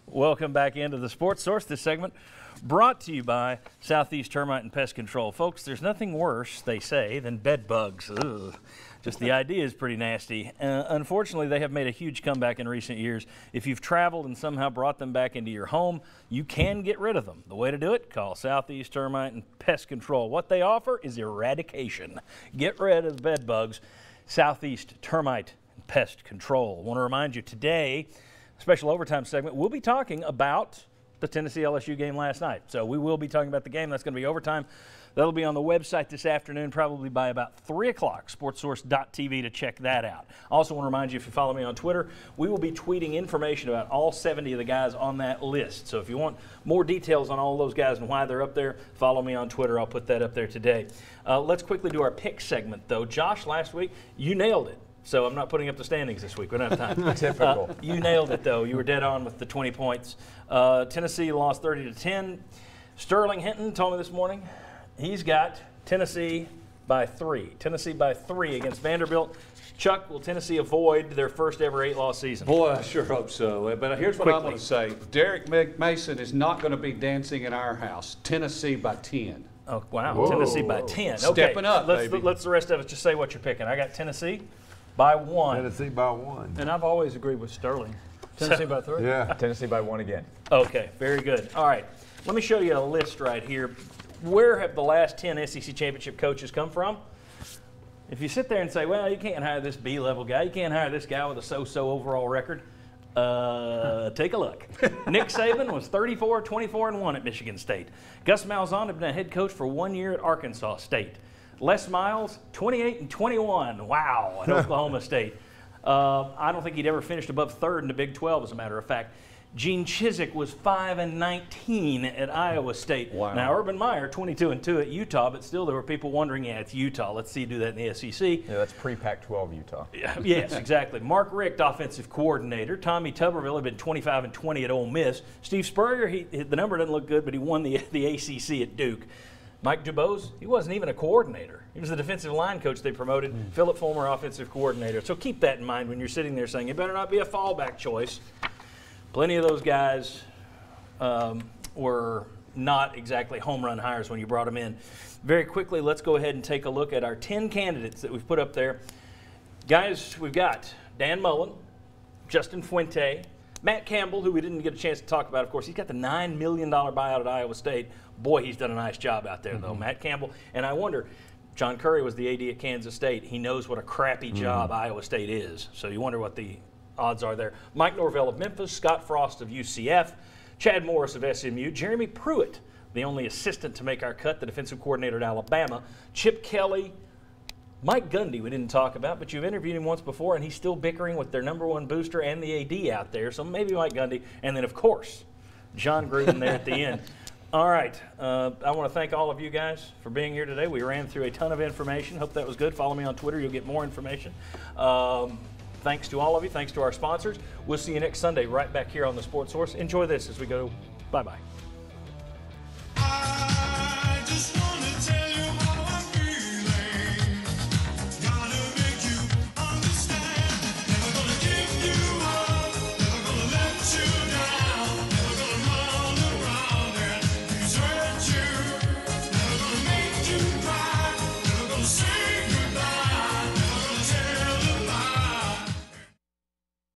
Welcome back into the Sports Source. This segment brought to you by Southeast Termite and Pest Control. Folks, there's nothing worse, they say, than bed bugs. Ugh. Just the idea is pretty nasty. Unfortunately, they have made a huge comeback in recent years. If you've traveled and somehow brought them back into your home, you can get rid of them. The way to do it, call Southeast Termite and Pest Control. What they offer is eradication. Get rid of the bed bugs. Southeast Termite and Pest Control. I want to remind you today, special overtime segment, we'll be talking about the Tennessee LSU game last night. So we will be talking about the game. That's going to be overtime. That'll be on the website this afternoon, probably by about 3 o'clock, sportsource.tv to check that out. I also want to remind you, if you follow me on Twitter, we will be tweeting information about all 70 of the guys on that list. So if you want more details on all those guys and why they're up there, follow me on Twitter. I'll put that up there today. Let's quickly do our pick segment, though. Josh, last week, you nailed it. So I'm not putting up the standings this week. We don't have time. Typical. You nailed it, though. You were dead on with the 20 points. Tennessee lost 30-10. Sterling Hinton told me this morning he's got Tennessee by 3. Tennessee by 3 against Vanderbilt. Chuck, will Tennessee avoid their first ever 8-loss season? Boy, I sure hope so. But here's what I'm going to say. Derek Mason is not going to be dancing in our house. Tennessee by 10. Oh, wow. Whoa. Tennessee by 10. Stepping up, baby. Let's the rest of us just say what you're picking. I got Tennessee by 1. Tennessee by 1. And I've always agreed with Sterling. Tennessee by 3? Yeah. Tennessee by 1 again. Okay, very good. All right, let me show you a list right here. Where have the last 10 SEC championship coaches come from? If you sit there and say, well, you can't hire this B-level guy, you can't hire this guy with a so-so overall record, take a look. Nick Saban was 34, 24-1 at Michigan State. Gus Malzahn had been a head coach for 1 year at Arkansas State. Les Miles, 28-21. Wow, at Oklahoma State. I don't think he'd ever finished above third in the Big 12, as a matter of fact. Gene Chizik was 5-19 at Iowa State. Wow. Now, Urban Meyer, 22-2 at Utah, but still there were people wondering, yeah, it's Utah. Let's see you do that in the SEC. Yeah, that's pre-Pac-12 Utah. Yes, exactly. Mark Richt, offensive coordinator. Tommy Tuberville had been 25-20 at Ole Miss. Steve Spurrier, the number doesn't look good, but he won the ACC at Duke. Mike Dubose, he wasn't even a coordinator. He was the defensive line coach they promoted. Philip Fulmer, offensive coordinator. So keep that in mind when you're sitting there saying, it better not be a fallback choice. Plenty of those guys were not exactly home run hires when you brought them in. Very quickly, let's go ahead and take a look at our 10 candidates that we've put up there. Guys, we've got Dan Mullen, Justin Fuente, Matt Campbell, who we didn't get a chance to talk about, of course. He's got the $9 million buyout at Iowa State. Boy, he's done a nice job out there, though, Matt Campbell. And I wonder, John Curry was the AD at Kansas State. He knows what a crappy job Iowa State is. So you wonder what the odds are there. Mike Norvell of Memphis, Scott Frost of UCF, Chad Morris of SMU, Jeremy Pruitt, the only assistant to make our cut, the defensive coordinator at Alabama, Chip Kelly, Mike Gundy we didn't talk about, but you've interviewed him once before, and he's still bickering with their #1 booster and the AD out there, so maybe Mike Gundy. And then, of course, John Gruden there at the end. All right. I want to thank all of you guys for being here today. We ran through a ton of information. Hope that was good. Follow me on Twitter. You'll get more information. Thanks to all of you. Thanks to our sponsors. We'll see you next Sunday right back here on the Sports Source. Enjoy this as we go. Bye-bye.